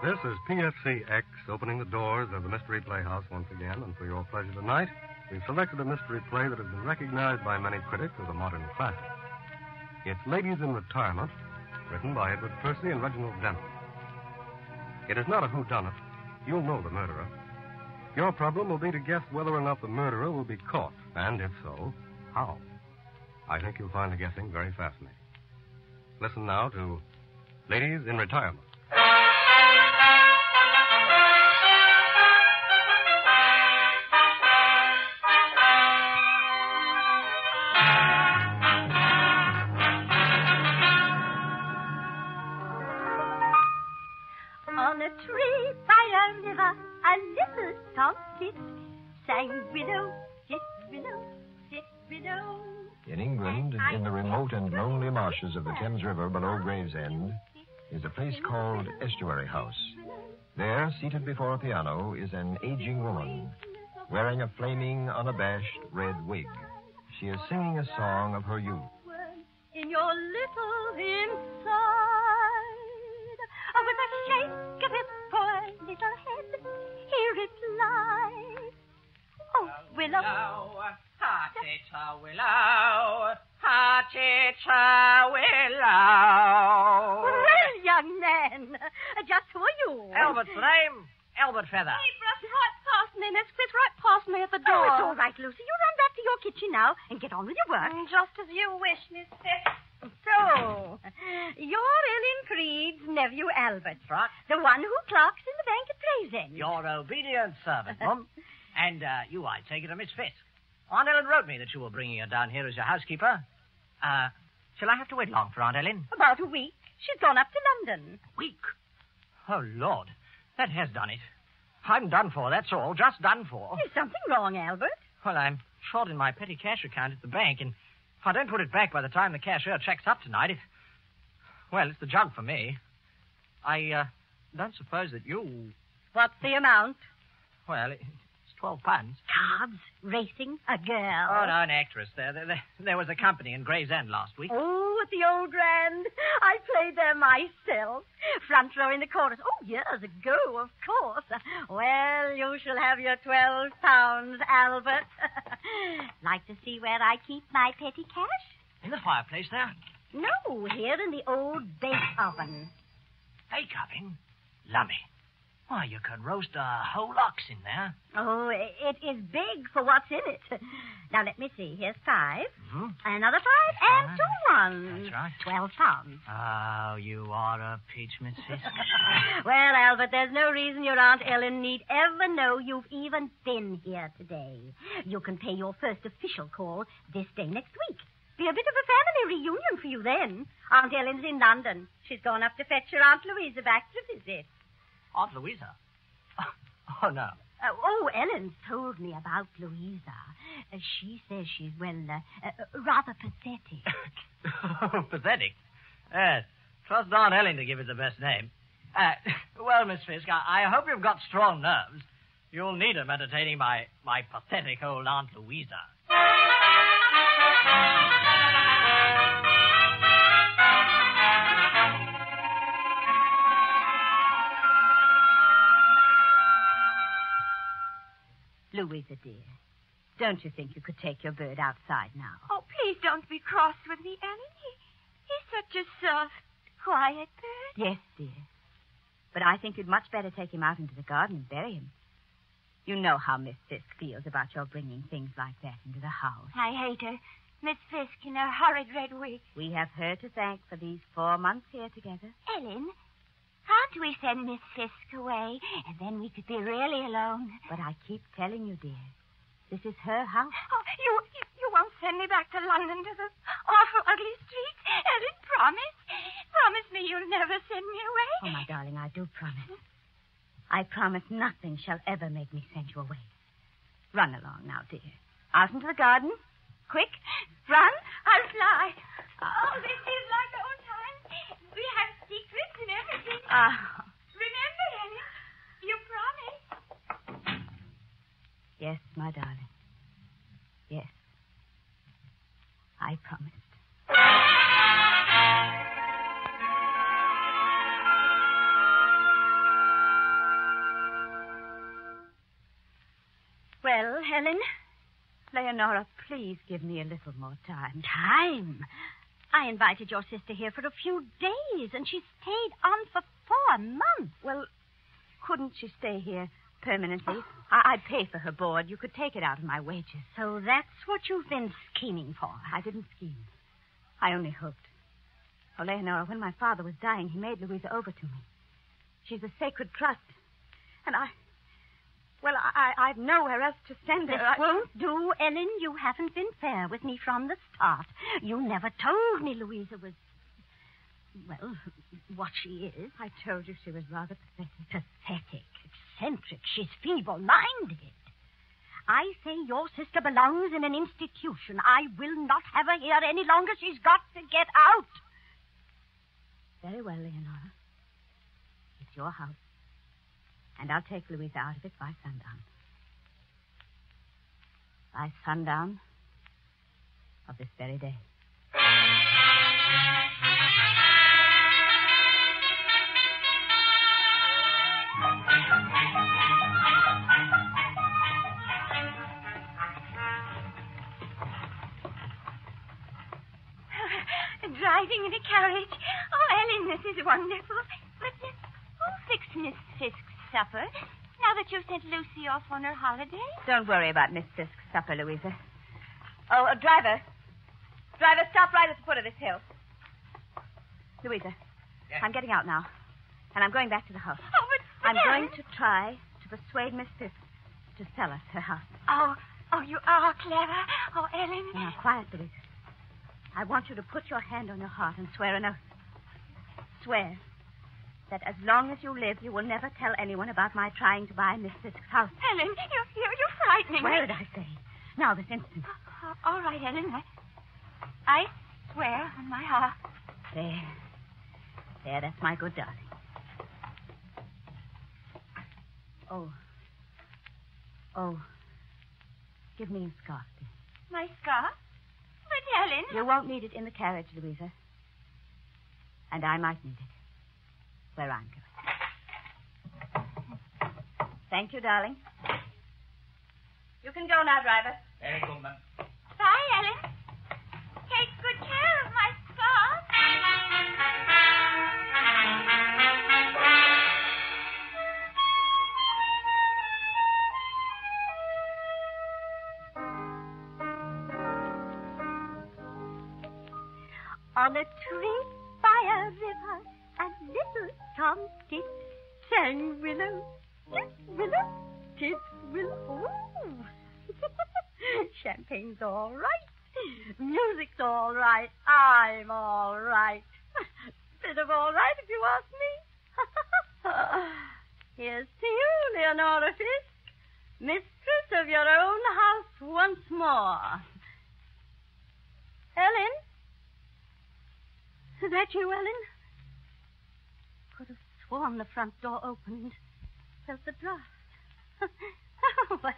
This is PFCX opening the doors of the Mystery Playhouse once again, and for your pleasure tonight, we've selected a mystery play that has been recognized by many critics as a modern classic. It's Ladies in Retirement, written by Edward Percy and Reginald Denton. It is not a whodunit. You'll know the murderer. Your problem will be to guess whether or not the murderer will be caught, and if so, how. I think you'll find the guessing very fascinating. Listen now to Ladies in Retirement. On a tree by a river, a little tomtit sang widow, sit widow, sit widow. In England, in the remote and lonely marshes of the Thames River below Gravesend, is a place called Estuary House. There, seated before a piano, is an aging woman, wearing a flaming, unabashed red wig. She is singing a song of her youth. In your little inside, with a shake of his poor little head, he replied, "Oh, Willow, ha-tita willow, ha-tita willow." Well, young man, just who are you? Albert's the name. Albert Feather. He brushed right past me, Miss Chris, right past me at the door. Oh, it's all right, Lucy. You run back to your kitchen now and get on with your work. Just as you wish, Miss Chris. So, you're Ellen Creed's nephew, Albert. Right. The one who clerks in the bank at Gravesend. Your obedient servant, Mum. And you, I take it, are Miss Fisk. Aunt Ellen wrote me that you were bringing her down here as your housekeeper. Shall I have to wait long for Aunt Ellen? About a week. She's gone up to London. Week? Oh, Lord. That has done it. I'm done for, that's all. Just done for. Is something wrong, Albert? Well, I'm short in my petty cash account at the bank, and if I don't put it back by the time the cashier checks up tonight, it's the jug for me. I don't suppose that you... What's the amount? Well, it's £12. Cards, racing, a girl. Oh, no, an actress. There was a company in Gravesend last week. Oh, at the old Grand. I played there myself. Front row in the chorus. Oh, years ago, of course. Well, you shall have your £12, Albert. Like to see where I keep my petty cash? In the fireplace there? No, here in the old bake oven. Bake oven? Lummy. Why, you could roast a whole ox in there. Oh, it is big for what's in it. Now, let me see. Here's 5. Mm-hmm. Another 5 and 2 ones. That's right. £12. Oh, you are a peach, Miss Fisk. Well, Albert, there's no reason your Aunt Ellen need ever know you've even been here today. You can pay your first official call this day next week. Be a bit of a family reunion for you then. Aunt Ellen's in London. She's gone up to fetch her Aunt Louisa back to visit. Aunt Louisa? Oh, no. Ellen's told me about Louisa. She says she's, rather pathetic. Pathetic? Yes. Trust Aunt Ellen to give it the best name. Well, Miss Fisk, I hope you've got strong nerves. You'll need them entertaining my pathetic old Aunt Louisa. Louisa, dear, don't you think you could take your bird outside now? Oh, please don't be cross with me, Ellen. He's such a soft, quiet bird. Yes, dear. But I think you'd much better take him out into the garden and bury him. You know how Miss Fisk feels about your bringing things like that into the house. I hate her. Miss Fisk in her horrid red wig. We have her to thank for these 4 months here together. Ellen, can't we send Miss Fisk away, and then we could be really alone? But I keep telling you, dear, this is her house. Oh, you won't send me back to London to the awful, ugly streets? Ellen, promise. Promise me you'll never send me away. Oh, my darling, I do promise. I promise nothing shall ever make me send you away. Run along now, dear. Out into the garden. Quick, run. I'll fly. Oh, this is like old times. We have secrets and everything. Remember, Ellen, you promised. Yes, my darling. Yes. I promised. Helen. Leonora, please give me a little more time. Time? I invited your sister here for a few days, and she stayed on for 4 months. Well, couldn't she stay here permanently? I'd pay for her board. You could take it out of my wages. So that's what you've been scheming for. I didn't scheme. I only hoped. Oh, Leonora, when my father was dying, he made Louisa over to me. She's a sacred trust. And I've nowhere else to send her. This won't do, Ellen. You haven't been fair with me from the start. You never told me Louisa was, well, what she is. I told you she was rather pathetic. Pathetic, eccentric. She's feeble-minded. I say your sister belongs in an institution. I will not have her here any longer. She's got to get out. Very well, Leonora. It's your house. And I'll take Louisa out of it by sundown. By sundown of this very day. Driving in a carriage. Oh, Ellen, this is wonderful. But who'll fix Miss Fisk's supper now that you've sent Lucy off on her holiday? Don't worry about Miss Fisk's supper, Louisa. Oh, driver. Driver, stop right at the foot of this hill. Louisa, Yes. I'm getting out now. And I'm going back to the house. Oh, but I'm Ellen. going to try to persuade Miss Fisk to sell us her house. Oh, you are clever. Oh, Ellen. Now, quiet, Louisa. I want you to put your hand on your heart and swear an oath. Swear that as long as you live, you will never tell anyone about my trying to buy Miss Fisk's house. Ellen, you're frightening Swear me. it, I say. Now, this instant. All right, Ellen. I swear on my heart. There. There, that's my good darling. Oh. Give me a scarf, dear. My scarf? But, Ellen... You won't need it in the carriage, Louisa. And I might need it where I'm going. Thank you, darling. You can go now, driver. Very good, ma'am. Bye, Ellen. Take good care of my scarf. On a tree by a river, a little Tom Kit sang willow, tit, willow, tit, willow. Champagne's all right. Music's all right. I'm all right. Bit of all right, if you ask me. Here's to you, Leonora Fisk, mistress of your own house once more. Ellen? Is that you, Ellen? Could have sworn the front door opened. Felt the draft. Well,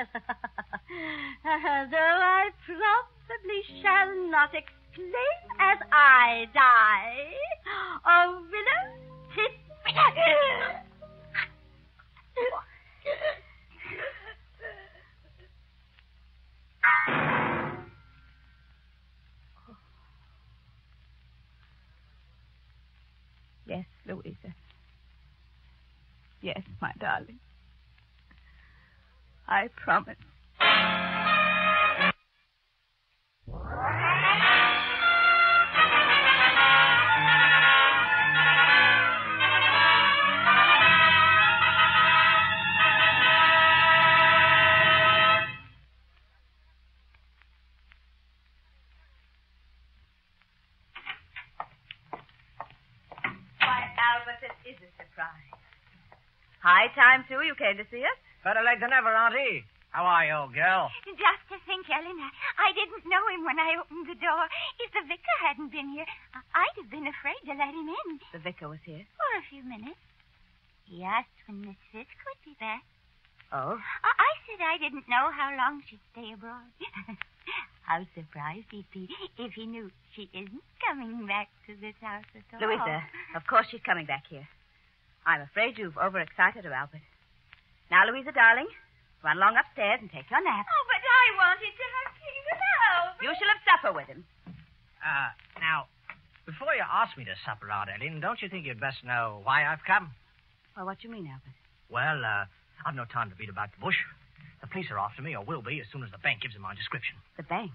though I probably shall not exclaim as I die. Oh, willow, tit, Yes, Louisa. Yes, my darling. I promise. This is a surprise. High time, too, you came to see us? Better late than ever, Auntie. How are you, old girl? Just to think, Ellen, I didn't know him when I opened the door. If the vicar hadn't been here, I'd have been afraid to let him in. The vicar was here. For a few minutes. He asked when Miss Fisk would be back. Oh? I said I didn't know how long she'd stay abroad. How surprised he'd be if he knew she isn't coming back to this house at all. Louisa, of course she's coming back here. I'm afraid you've overexcited her, Albert. Now, Louisa, darling, run along upstairs and take your nap. Oh, but wanted to have tea with Albert. You shall have supper with him. Now, before you ask me to supper, Aunt Ellen, don't you think you'd best know why I've come? Well, what do you mean, Albert? Well, I've no time to beat about the bush. The police are after me, or will be, as soon as the bank gives them my description. The bank?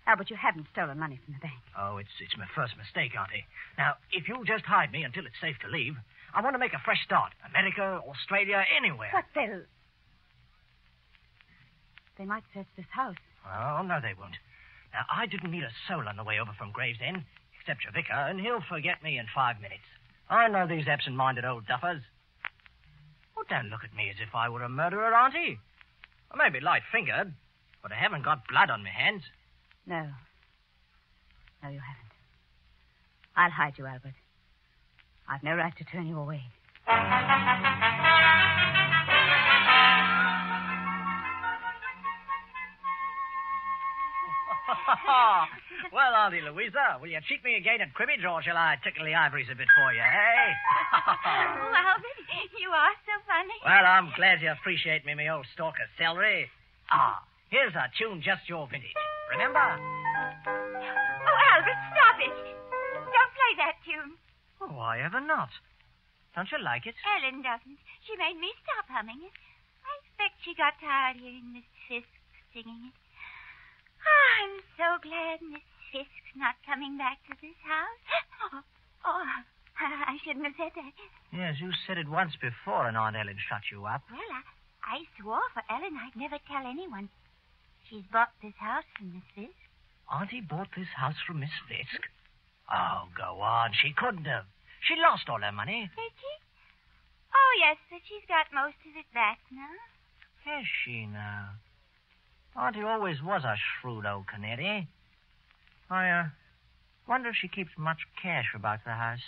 Albert, you haven't stolen money from the bank. Oh, it's my first mistake, Auntie. Now, if you'll just hide me until it's safe to leave, I want to make a fresh start. America, Australia, anywhere. But they might search this house. Oh, no, they won't. Now, I didn't meet a soul on the way over from Gravesend, except your vicar, and he'll forget me in 5 minutes. I know these absent-minded old duffers. Oh, don't look at me as if I were a murderer, Auntie. I may be light-fingered, but I haven't got blood on my hands. No. No, you haven't. I'll hide you, Albert. I've no right to turn you away. Well, Auntie Louisa, will you cheat me again at cribbage, or shall I tickle the ivories a bit for you, eh? Oh, Albert, you are so funny. Well, I'm glad you appreciate me old stalk of celery. Here's a tune just your vintage. Remember? Oh, Albert, stop it. Don't play that tune. Oh, why ever not? Don't you like it? Ellen doesn't. She made me stop humming it. I expect she got tired hearing Miss Fisk singing it. Oh, I'm so glad Miss Fisk's not coming back to this house. I shouldn't have said that. Yes, you said it once before, and Aunt Ellen shut you up. Well, I swore for Ellen I'd never tell anyone. She's bought this house from Miss Fisk. Auntie bought this house from Miss Fisk? Oh, go on. She couldn't have. She lost all her money. Did she? Oh, yes, but she's got most of it back now. Has she now? Auntie always was a shrewd old canary. I wonder if she keeps much cash about the house.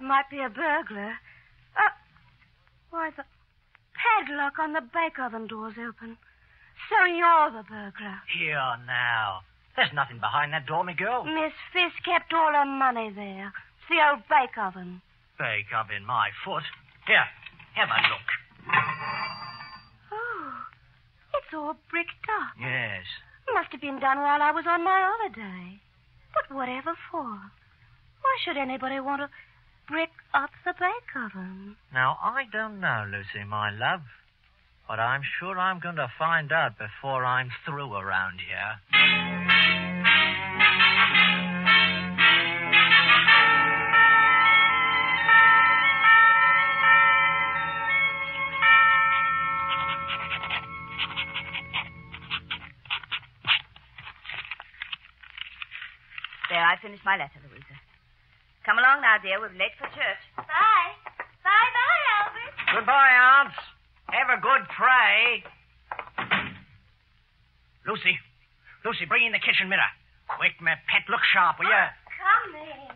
Might be a burglar. Why, the padlock on the bake oven door's open. So you're the burglar. Here now. There's nothing behind that door, me girl. Miss Fisk kept all her money there. It's the old bake oven. Bake oven, my foot. Here, have a look. Oh, it's all bricked up. Yes. Must have been done while I was on my holiday. But whatever for? Why should anybody want to brick up the bake oven? Now, I don't know, Lucy, my love. But I'm sure I'm going to find out before I'm through around here. There, I finished my letter, Louisa. Come along now, dear. We're late for church. Bye. Bye-bye, Albert. Goodbye, aunts. Have a good pray. Lucy, bring in the kitchen mirror. Quick, my pet. Look sharp, will you? Come in.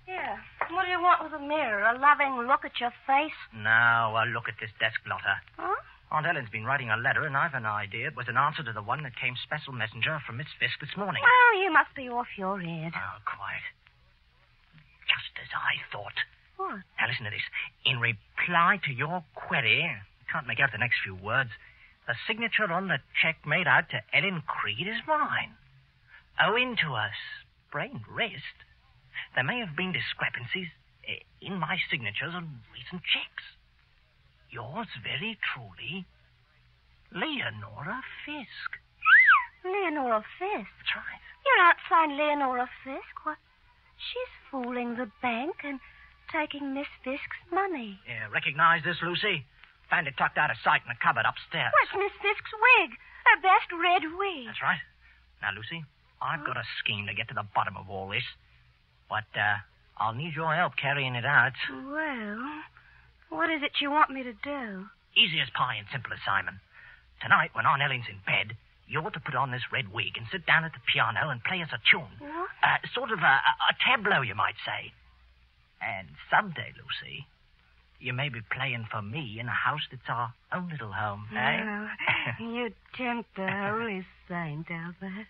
Here. What do you want with a mirror? A loving look at your face? Now, look at this desk blotter. Huh? Aunt Ellen's been writing a letter, and I've an idea it was an answer to the one that came special messenger from Miss Fisk this morning. Well, you must be off your head. Oh, quiet. Just as I thought. What? Now, listen to this. In reply to your query, can't make out the next few words, the signature on the check made out to Ellen Creed is mine. Owing to a sprained wrist, there may have been discrepancies in my signatures on recent checks. Yours very truly, Leonora Fisk. Leonora Fisk? That's right. You're not signed Leonora Fisk. What? She's fooling the bank and taking Miss Fisk's money. Yeah, recognize this, Lucy? Found it tucked out of sight in the cupboard upstairs. What's Miss Fisk's wig? Her best red wig. That's right. Now, Lucy, I've got a scheme to get to the bottom of all this. But I'll need your help carrying it out. Well, what is it you want me to do? Easy as pie and simple as Simon. Tonight, when Aunt Ellen's in bed, you ought to put on this red wig and sit down at the piano and play us a tune. What? Sort of a tableau, you might say. And someday, Lucy, you may be playing for me in a house that's our own little home, eh? Well, you tempt the holy saint, Albert.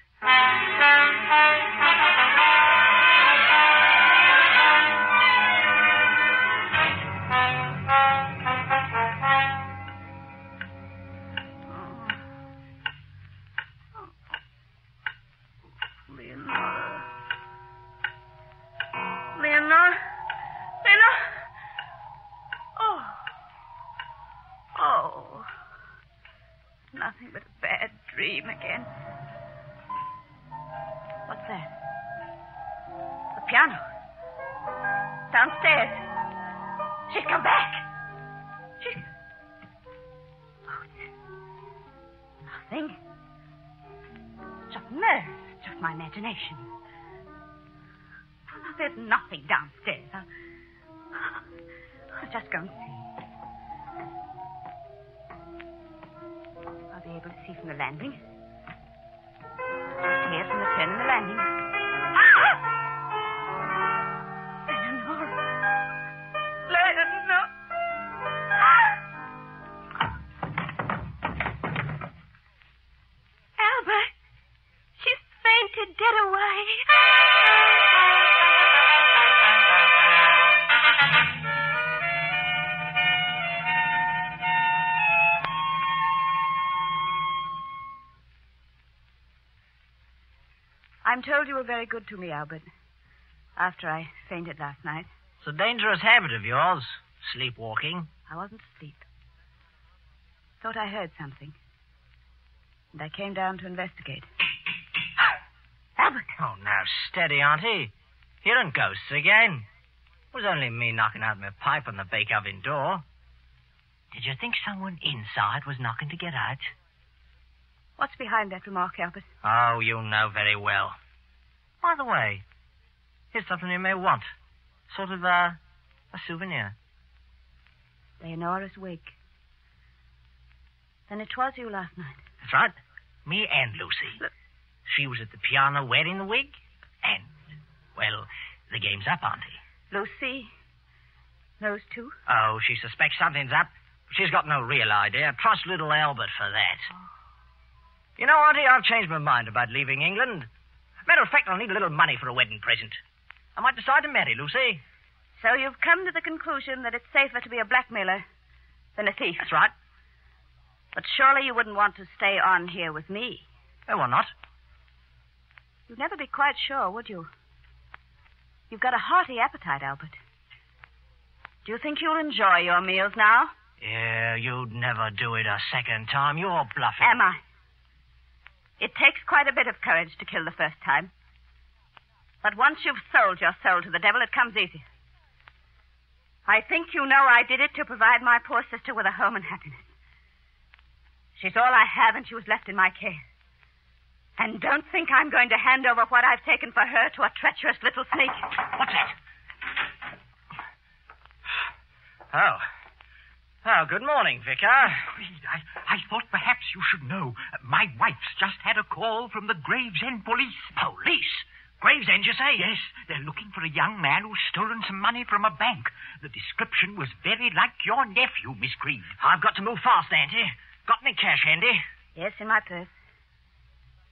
Nothing but a bad dream again. What's that? The piano. Downstairs. She's come back. She's... Oh, it's nothing. Just nerves. Just my imagination. There's nothing downstairs. I'll just go and see. I'll be able to see from the landing. Just hear from the turn in the landing. Eleanor! Albert! She's fainted dead away. I'm told you were very good to me, Albert, after I fainted last night. It's a dangerous habit of yours, sleepwalking. I wasn't asleep. Thought I heard something. And I came down to investigate. Albert! Oh, now, steady, Auntie. Hearing ghosts again. It was only me knocking out my pipe on the bake oven door. Did you think someone inside was knocking to get out? What's behind that remark, Albert? Oh, you know very well. By the way, here's something you may want. Sort of a souvenir. Leonora's wig. Then it was you last night. That's right. Me and Lucy. Look. She was at the piano wearing the wig. And, well, the game's up, Auntie. Lucy knows too? Oh, she suspects something's up. She's got no real idea. Trust little Albert for that. Oh. You know, Auntie, I've changed my mind about leaving England. Matter of fact, I'll need a little money for a wedding present. I might decide to marry Lucy. So you've come to the conclusion that it's safer to be a blackmailer than a thief? That's right. But surely you wouldn't want to stay on here with me. Oh, why not? You'd never be quite sure, would you? You've got a hearty appetite, Albert. Do you think you'll enjoy your meals now? Yeah, you'd never do it a second time. You're bluffing. Am I? It takes quite a bit of courage to kill the first time. But once you've sold your soul to the devil, it comes easy. I think you know I did it to provide my poor sister with a home and happiness. She's all I have, and she was left in my care. And don't think I'm going to hand over what I've taken for her to a treacherous little snake. What's that? Oh. Oh, good morning, Vicar. I thought perhaps you should know. My wife's just had a call from the Gravesend police. Police? Gravesend, you say? Yes, they're looking for a young man who's stolen some money from a bank. The description was very like your nephew, Miss Creed. I've got to move fast, Auntie. Got any cash handy? Yes, in my purse.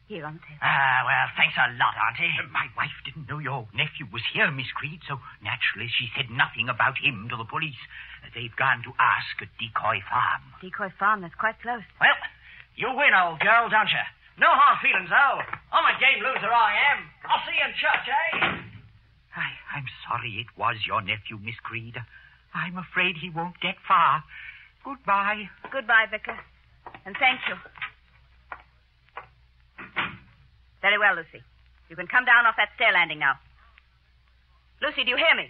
Here on the table. Ah, well, thanks a lot, Auntie. My wife didn't know your nephew was here, Miss Creed, so naturally she said nothing about him to the police. They've gone to ask at Decoy Farm. Decoy Farm, that's quite close. Well, you win, old girl, don't you? No hard feelings, though. I'm a game loser, I am. I'll see you in church, eh? I'm sorry it was your nephew, Miss Creed. I'm afraid he won't get far. Goodbye. Goodbye, Vicar. And thank you. Very well, Lucy. You can come down off that stair landing now. Lucy, do you hear me?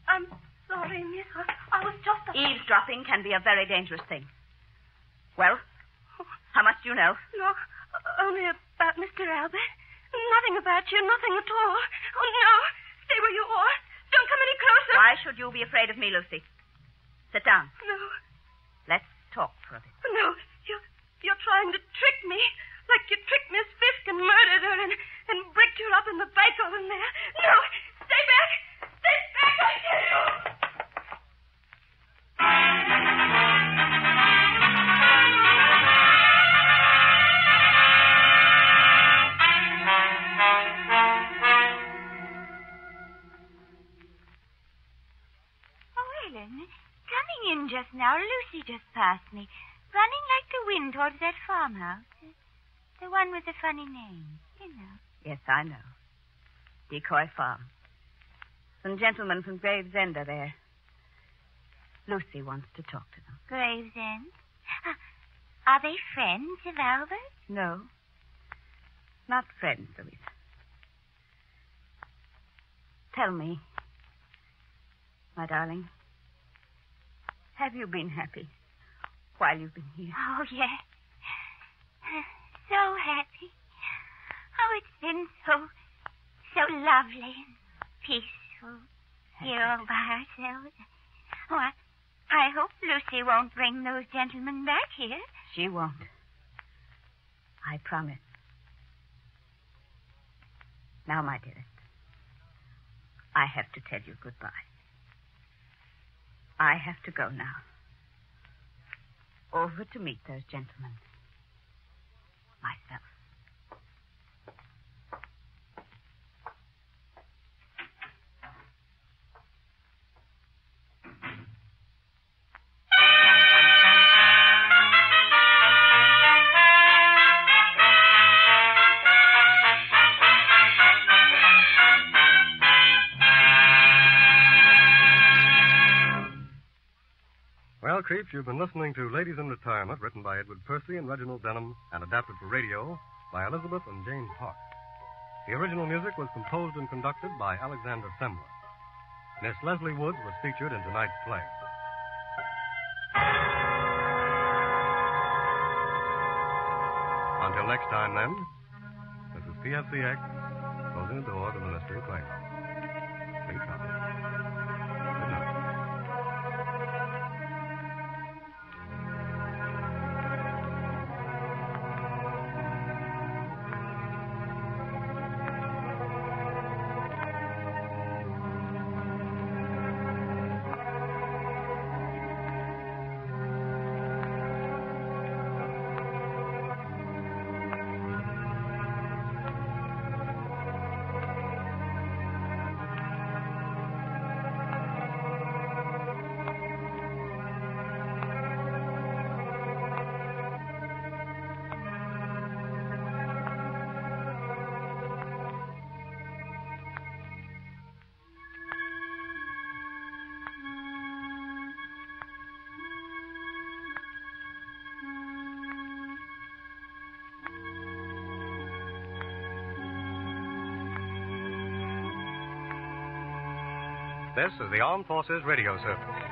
I'm sorry, miss. I was just... Eavesdropping can be a very dangerous thing. Well, how much do you know? No, only about Mr. Albert. Nothing about you, nothing at all. Oh, no. Stay where you are. Why should you be afraid of me, Lucy? Sit down. No. Let's talk for a bit. No. You're trying to trick me. Like you tricked Miss Fisk and murdered her and bricked her up in the bike oven there. No. Stay back. Stay back, I tell you. Coming in just now, Lucy just passed me, running like the wind towards that farmhouse. The one with the funny name, you know. Yes, I know. Decoy Farm. Some gentlemen from Gravesend are there. Lucy wants to talk to them. Gravesend? Are they friends of Albert? No. Not friends, Louisa. Tell me, my darling, have you been happy while you've been here? Oh, yes. So happy. Oh, it's been so lovely and peaceful here all by ourselves. Oh, I hope Lucy won't bring those gentlemen back here. She won't. I promise. Now, my dearest, I have to tell you goodbye. I have to go now. Over to meet those gentlemen. Myself. Well, Creeps, you've been listening to Ladies in Retirement, written by Edward Percy and Reginald Denham, and adapted for radio by Elizabeth and Jane Park. The original music was composed and conducted by Alexander Semler. Miss Leslie Woods was featured in tonight's play. Until next time, then, this is PFCX, closing the door to the Mystery Playhouse. Sleep tight. Good night. This is the Armed Forces Radio Service.